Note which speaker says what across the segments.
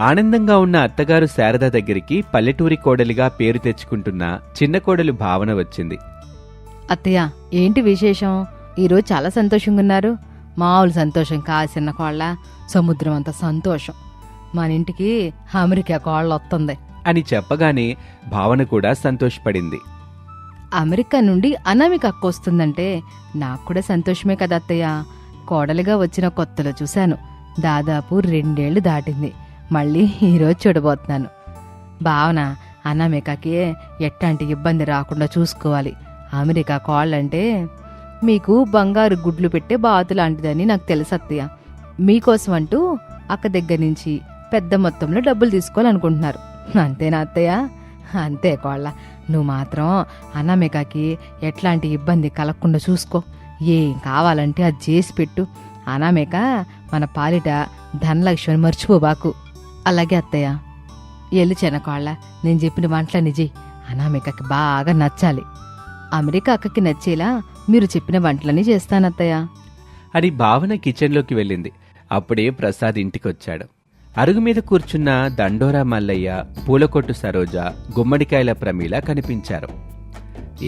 Speaker 1: ఆనందంగా ఉన్న అత్తగారు శారద దగ్గరికి పల్లెటూరి కోడలిగా పేరు తెచ్చుకుంటున్న చిన్న కోడలు భావన వచ్చింది.
Speaker 2: అత్తయ్య, ఏంటి విశేషం? ఈరోజు చాలా సంతోషంగా ఉన్నారు. మామూలు సంతోషం కాదు చిన్న కోళ్ళ, సముద్రం అంత సంతోషం. మన ఇంటికి అమెరికా కోళ్ళ వస్తుంది
Speaker 1: అని చెప్పగానే భావన కూడా సంతోషపడింది.
Speaker 2: అమెరికా నుండి అనామిక అక్క వస్తుందంటే నాకు కూడా సంతోషమే కదా అత్తయ్య. కోడలిగా వచ్చిన కొత్తలో చూశాను. దాదాపు 2 ఏళ్లు దాటింది. మళ్ళీ ఈరోజు చూడబోతున్నాను. భావన, అనామికకి ఎట్లాంటి ఇబ్బంది రాకుండా చూసుకోవాలి. అమెరికా కోళ్ళంటే మీకు బంగారు గుడ్లు పెట్టే బాతు లాంటిదని నాకు తెలుసు అత్తయ్య. మీకోసం అంటూ అక్క దగ్గర నుంచి పెద్ద మొత్తంలో డబ్బులు తీసుకోవాలనుకుంటున్నారు. అంతేనా అత్తయ్య? అంతే కోళ్ళ. నువ్వు మాత్రం అనామికకి ఎట్లాంటి ఇబ్బంది కలగకుండా చూసుకో. ఏం కావాలంటే అది చేసి పెట్టు. అనామిక మన పాలిట ధనలక్ష్మిని మర్చిపోబాకు. అలాగే అత్తయ్య. ఎల్లు చిన్నకోళ్ళ, నేను చెప్పిన వంటలన్నీ చెయ్యి. అనామికకి బాగా నచ్చాలి. అమెరికా అక్కకి నచ్చేలా మీరు చెప్పిన వంటలన్నీ చేస్తానత్తయ్య
Speaker 1: అని భావన కిచెన్లోకి వెళ్ళింది. అప్పుడే ప్రసాద్ ఇంటికొచ్చాడు. అరుగు మీద కూర్చున్న దండోరా మల్లయ్య, పూలకొట్టు సరోజ, గుమ్మడికాయల ప్రమీల కనిపించారు.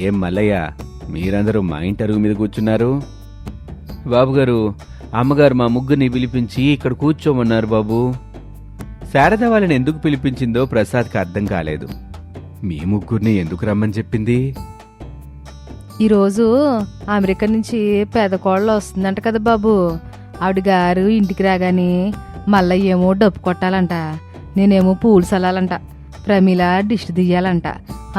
Speaker 1: ఏం మల్లయ్య, మీరందరూ మా ఇంటి అరుగు మీద కూర్చున్నారు? బాబుగారు, అమ్మగారు మా ముగ్గురిని పిలిపించి ఇక్కడ కూర్చోమన్నారు బాబు. శారద వాళ్ళని ఎందుకు పిలిపించిందో ప్రసాద్కి అర్థం కాలేదు. మీ ముగ్గురిని ఎందుకు రమ్మని చెప్పింది?
Speaker 2: ఈరోజు అమెరికా నుంచి పెద్ద కోళ్ళ వస్తుందంట కదా బాబు. ఆవిడ గారు ఇంటికి రాగానే మల్లయ్య ఏమో డప్పు కొట్టాలంట, నేనేమో పూలు చల్లాలంట, ప్రమీల దిష్టి తీయాలంట.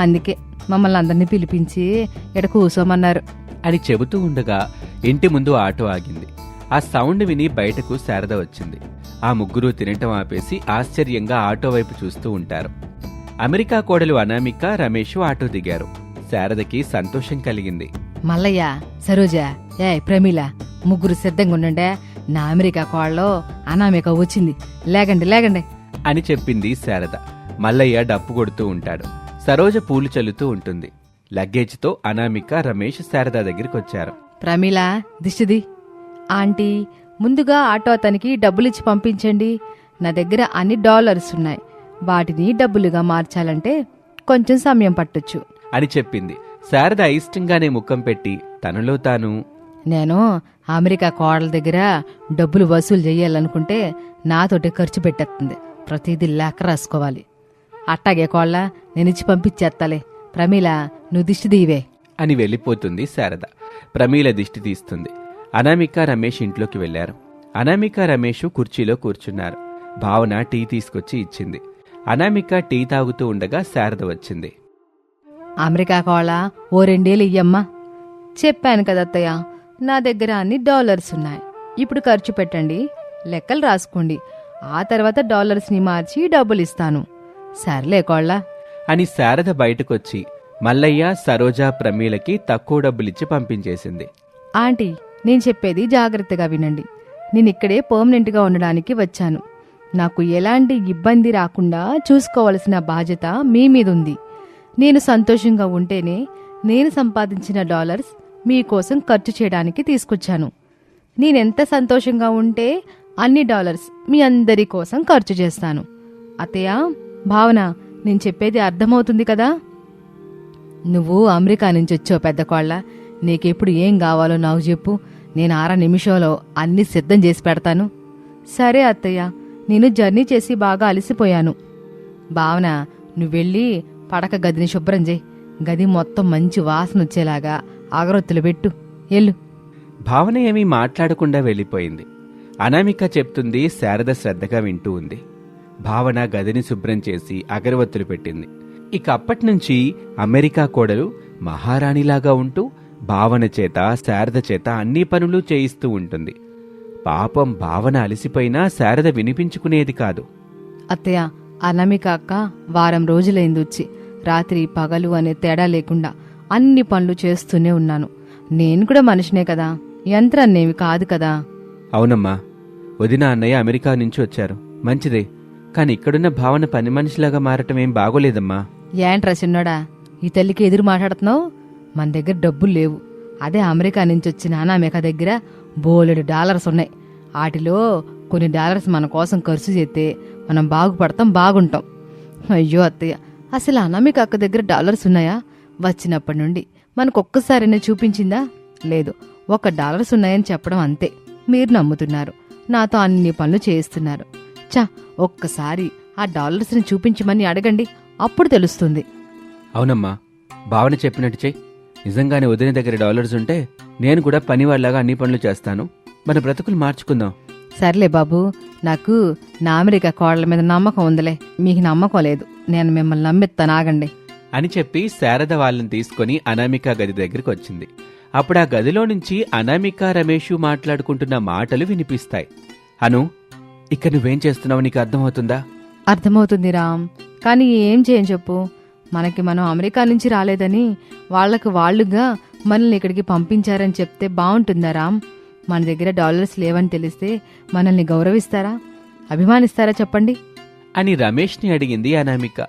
Speaker 2: అందుకే మమ్మల్ని అందరినీ పిలిపించి ఇక్కడ కూసోమన్నారు
Speaker 1: అని చెబుతూ ఉండగా ఇంటి ముందు ఆటో ఆగింది. ఆ సౌండ్ విని బయటకు శారద వచ్చింది. ఆ ముగ్గురు తినటం ఆపేసి ఆశ్చర్యంగా ఆటో వైపు చూస్తూ ఉంటారు. అమెరికా కోడలు అనామిక, రమేష్ ఆటో దిగారు. శారదకి సంతోషం కలిగింది.
Speaker 2: మల్లయ్య, సరోజ, ప్రమీల, ముగ్గురు సిద్ధంగా ఉండండి. నా అమెరికా కోళ్ళలో అనామిక వచ్చింది, లేకండి లేకండి
Speaker 1: అని చెప్పింది శారద. మల్లయ్య డప్పు కొడుతూ ఉంటాడు. సరోజ పూలు చల్లుతూ ఉంటుంది. లగేజ్తో అనామిక, రమేష్ శారద దగ్గరికొచ్చారు.
Speaker 2: ప్రమీల, దిష్టిది. ఆంటీ, ముందుగా ఆటో అతనికి డబ్బులిచ్చి పంపించండి. నా దగ్గర అన్ని డాలర్స్ ఉన్నాయి. వాటిని డబ్బులుగా మార్చాలంటే కొంచెం సమయం పట్టొచ్చు
Speaker 1: అని చెప్పింది. శారద అయిష్టంగానే ముఖం పెట్టి తనలో తాను,
Speaker 2: నేను అమెరికా కోడల దగ్గర డబ్బులు వసూలు చెయ్యాలనుకుంటే నాతోటి ఖర్చు పెట్టేస్తుంది. ప్రతిదీ లెక్క రాసుకోవాలి. అట్టాగే కోళ్ళ, నేనిచ్చి పంపించేస్తాలే. ప్రమీల, నువ్వు దిష్టి దీవే
Speaker 1: అని వెళ్ళిపోతుంది శారద. ప్రమీల దిష్టి తీస్తుంది. అనామిక, రమేష్ ఇంట్లోకి వెళ్లారు. అనామిక, రమేష్ కుర్చీలో కూర్చున్నారు. భావన టీ తీసుకొచ్చి ఇచ్చింది. అనామిక టీ తాగుతూ ఉండగా శారద వచ్చింది.
Speaker 2: అమెరికా కోళ్ళ, ఓ 2 ఏళ్ళు ఇయ్యమ్మా. చెప్పాను కదత్తయ్య, నా దగ్గర అన్ని డాలర్స్ ఉన్నాయి. ఇప్పుడు ఖర్చు పెట్టండి, లెక్కలు రాసుకోండి. ఆ తర్వాత డాలర్స్ని మార్చి డబ్బులు ఇస్తాను. సర్లే కోళ్ళ
Speaker 1: అని శారద బయటకొచ్చి మల్లయ్య, సరోజ, ప్రమీలకి తక్కువ డబ్బులిచ్చి పంపించేసింది.
Speaker 2: ఆంటీ, నేను చెప్పేది జాగ్రత్తగా వినండి. నేనిక్కడే పర్మనెంట్గా ఉండడానికి వచ్చాను. నాకు ఎలాంటి ఇబ్బంది రాకుండా చూసుకోవలసిన బాధ్యత మీ మీదుంది. నేను సంతోషంగా ఉంటేనే నేను సంపాదించిన డాలర్స్ మీకోసం ఖర్చు చేయడానికి తీసుకొచ్చాను. నేనెంత సంతోషంగా ఉంటే అన్ని డాలర్స్ మీ అందరి కోసం ఖర్చు చేస్తాను. అత్తయ్య, భావన, నేను చెప్పేది అర్థమవుతుంది కదా? నువ్వు అమెరికా నుంచి వచ్చావు పెద్ద కోళ్ళ. నీకెప్పుడు ఏం కావాలో నాకు చెప్పు. నేను 6 నిమిషంలో అన్నీ సిద్ధం చేసి పెడతాను. సరే అత్తయ్య, నేను జర్నీ చేసి బాగా అలసిపోయాను. భావన, నువ్వెళ్ళి పడక గదిని శుభ్రం చేయి. గది మొత్తం మంచి వాసన వచ్చేలాగా అగరొత్తులు పెట్టు. ఎల్లు.
Speaker 1: భావన ఏమీ మాట్లాడకుండా వెళ్ళిపోయింది. అనామిక చెప్తుంది శారద శ్రద్ధగా వింటూ ఉంది. భావన గదిని శుభ్రం చేసి అగరవత్తులు పెట్టింది. ఇక అప్పట్నుంచి అమెరికా కోడలు మహారాణిలాగా ఉంటూ భావన చేత, శారద చేత అన్ని పనులు చేయిస్తూ ఉంటుంది. పాపం భావన అలసిపోయినా శారద వినిపించుకునేది కాదు.
Speaker 2: అత్తయ్య, అనామిక అక్క వారం రోజులైంది వచ్చి. రాత్రి పగలు అనే తేడా లేకుండా అన్ని పనులు చేస్తూనే ఉన్నాను. నేను కూడా మనిషినే కదా, యంత్రాన్నేమి కాదు కదా.
Speaker 1: అవునమ్మా, వదిన, అన్నయ్య అమెరికా నుంచి వచ్చారు, మంచిదే. కాని ఇక్కడున్న భావన పని మనిషిలాగా మారటం ఏం బాగోలేదమ్మా.
Speaker 2: ఏంట్రా చిన్నోడా, ఈ తల్లికి ఎదురు మాట్లాడుతున్నావు? మన దగ్గర డబ్బులు లేవు. అదే అమెరికా నుంచి వచ్చిన అనామిక దగ్గర బోలెడు డాలర్స్ ఉన్నాయి. వాటిలో కొన్ని డాలర్స్ మన కోసం ఖర్చు చేస్తే మనం బాగుపడతాం, బాగుంటాం. అయ్యో అత్తయ్య, అసలు అనామిక అక్క దగ్గర డాలర్స్ ఉన్నాయా? వచ్చినప్పటి నుండి మనకొక్కసారైనా చూపించిందా? లేదు. $1 ఉన్నాయని చెప్పడం అంతే. మీరు నమ్ముతున్నారు, నాతో అన్ని పనులు చేయిస్తున్నారు. ఒక్కసారి ఆ డాలర్స్ని చూపించమని అడగండి, అప్పుడు తెలుస్తుంది.
Speaker 1: అవునమ్మా, భావన చెప్పినట్టు చెయ్యి. నిజంగానే వదిన దగ్గర డాలర్స్ ఉంటే నేను కూడా పనివాళ్ళలాగా అన్ని పనులు చేస్తాను. మన బ్రతుకులు మార్చుకుందాం.
Speaker 2: సర్లే బాబు, నాకు నా అమెరికా కోడల మీద నమ్మకం ఉందిలే. మీకు నమ్మకం లేదు, నేను మిమ్మల్ని నమ్మిస్తాను, ఆగండి
Speaker 1: అని చెప్పి శారద వాళ్ళని తీసుకుని అనామిక గది దగ్గరికి వచ్చింది. అప్పుడు ఆ గదిలో నుంచి అనామిక, రమేష్ మాట్లాడుకుంటున్న మాటలు వినిపిస్తాయి. అను, ఇక్కడ నువ్వేం చేస్తున్నావు నీకు అర్థమవుతుందా?
Speaker 2: అర్థమవుతుంది రామ్, కానీ ఏం చేయని చెప్పు. మనం అమెరికా నుంచి రాలేదని వాళ్లకు వాళ్ళుగా మనల్ని ఇక్కడికి పంపించారని చెప్తే బాగుంటుందా రామ్? మన దగ్గర డాలర్స్ లేవని తెలిస్తే మనల్ని గౌరవిస్తారా, అభిమానిస్తారా చెప్పండి
Speaker 1: అని రమేష్ని అడిగింది అనామిక.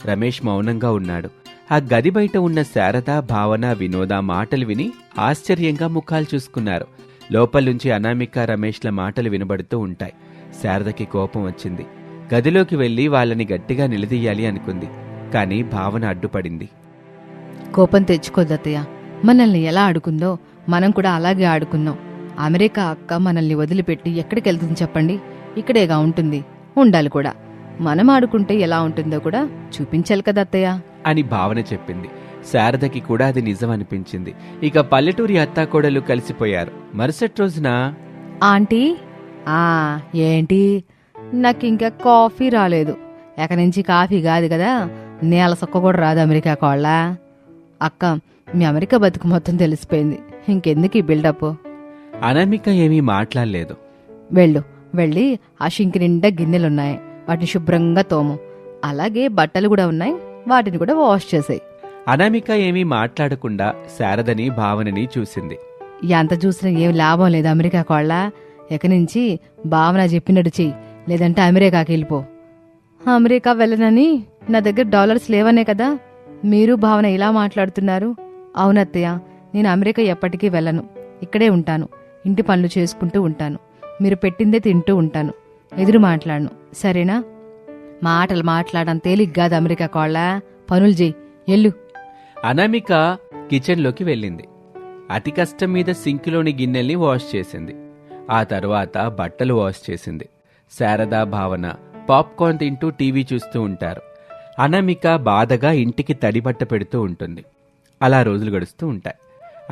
Speaker 1: రమేష్ మౌనంగా ఉన్నాడు. ఆ గది బయట ఉన్న శారద, భావన, వినోద మాటలు విని ఆశ్చర్యంగా ముఖాలు చూసుకున్నారు. లోపల్నుంచి అనామిక, రమేష్ల మాటలు వినబడుతూ ఉంటాయి. శారదకి కోపం వచ్చింది. గదిలోకి వెళ్లి వాళ్ళని గట్టిగా నిలదీయాలి అనుకుంది. కాని భావన అడ్డుపడింది.
Speaker 2: కోపం తెచ్చుకోదత్తయ్య, మనల్ని ఎలా ఆడుకుందో మనం కూడా అలాగే ఆడుకున్నాం. అమెరికా అక్క మనల్ని వదిలిపెట్టి ఎక్కడికి వెళ్తుంది చెప్పండి? ఇక్కడేగా ఉంటుంది, ఉండాలి కూడా. మనం ఆడుకుంటే ఎలా ఉంటుందో కూడా చూపించాలి కదా అత్తయ్య
Speaker 1: అని భావన చెప్పింది. శారదకి కూడా అది నిజం అనిపించింది. ఇక పల్లెటూరి అత్తాకోడలు కలిసిపోయారు. మరుసటి రోజున,
Speaker 2: ఆంటీ, ఏంటి, నాకింకా కాఫీ రాలేదు. ఎక్కడి నుంచి కాఫీ కాదు కదా, నేల సొక్క కూడా రాదు అమెరికా కోళ్ళ. అక్క, మీ అమెరికా బతుకు మొత్తం తెలిసిపోయింది, ఇంకెందుకు ఈ బిల్డప్?
Speaker 1: అనామిక ఏమీ మాట్లాడలేదు.
Speaker 2: వెళ్ళి ఆ షింకి నిండా గిన్నెలున్నాయి, వాటిని శుభ్రంగా తోము. అలాగే బట్టలు కూడా ఉన్నాయి, వాటిని కూడా వాష్ చేసాయి.
Speaker 1: అనామిక ఏమీ మాట్లాడకుండా శారదని, భావనని చూసింది.
Speaker 2: ఎంత చూసినా ఏం లాభం లేదు అమెరికా కోళ్ళ. ఎక్కడి నుంచి భావన చెప్పినట్టు చెయ్యి, లేదంటే అమెరికాకి వెళ్ళిపో. అమెరికా వెళ్ళనని నా దగ్గర డాలర్స్ లేవనే కదా మీరు భావన ఇలా మాట్లాడుతున్నారు? అవునత్తయ్య, నేను అమెరికా ఎప్పటికీ వెళ్ళను, ఇక్కడే ఉంటాను. ఇంటి పనులు చేసుకుంటూ ఉంటాను, మీరు పెట్టిందే తింటూ ఉంటాను, ఎదురు మాట్లాడను, సరేనా? మాటలు మాట్లాడడం తేలిగ్గాదు అమెరికా కోళ్ళ, పనులు చెయ్యి, ఎల్లు.
Speaker 1: అనామిక కిచెన్లోకి వెళ్ళింది. అతి కష్టం మీద సింక్లోని గిన్నెల్ని వాష్ చేసింది. ఆ తర్వాత బట్టలు వాష్ చేసింది. శారద, భావన పాప్కార్న్ తింటూ టీవీ చూస్తూ ఉంటారు. అనామిక బాధగా ఇంటికి తడిబట్ట పెడుతూ ఉంటుంది. అలా రోజులు గడుస్తూ ఉంటాయి.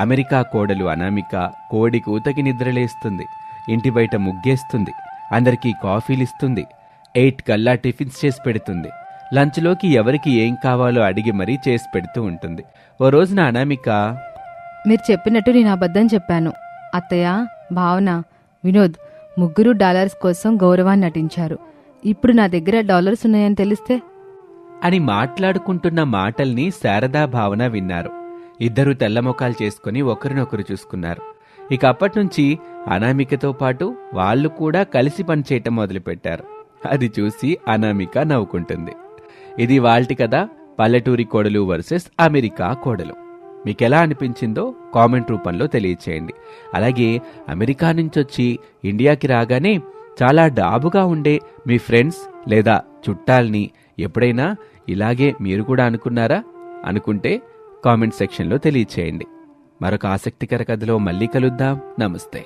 Speaker 1: అమెరికా కోడలు అనామిక కోడి కూతకి నిద్రలేస్తుంది. ఇంటి బయట ముగ్గేస్తుంది. అందరికీ కాఫీలిస్తుంది. 8 కల్లా టిఫిన్స్ చేసి పెడుతుంది. లంచ్లోకి ఎవరికి ఏం కావాలో అడిగి మరీ చేసి పెడుతూ ఉంటుంది. ఓ రోజున అనామిక,
Speaker 2: మీరు చెప్పినట్టు నేను అబద్ధం చెప్పాను. అత్తయ్య, భావన, వినోద్ ముగ్గురు డాలర్స్ కోసం గౌరవాన్ని నటించారు. ఇప్పుడు నా దగ్గర డాలర్స్ ఉన్నాయని తెలిస్తే
Speaker 1: అని మాట్లాడుకుంటున్న మాటల్ని శారదా, భావన విన్నారు. ఇద్దరూ తెల్లమొఖాలు చేసుకుని ఒకరినొకరు చూసుకున్నారు. ఇక అప్పట్నుంచి అనామికతో పాటు వాళ్ళు కూడా కలిసి పనిచేయటం మొదలుపెట్టారు. అది చూసి అనామిక నవ్వుకుంటుంది. ఇది వాల్టి కథ, పల్లెటూరి కోడలు వర్సెస్ అమెరికా కోడలు. మీకెలా అనిపించిందో కామెంట్ రూపంలో తెలియచేయండి. అలాగే అమెరికా నుంచొచ్చి ఇండియాకి రాగానే చాలా డాబుగా ఉండే మీ ఫ్రెండ్స్ లేదా చుట్టాల్ని ఎప్పుడైనా ఇలాగే మీరు కూడా అనుకున్నారా? అనుకుంటే కామెంట్ సెక్షన్లో తెలియచేయండి. మరొక ఆసక్తికర కథలో మళ్ళీ కలుద్దాం. నమస్తే.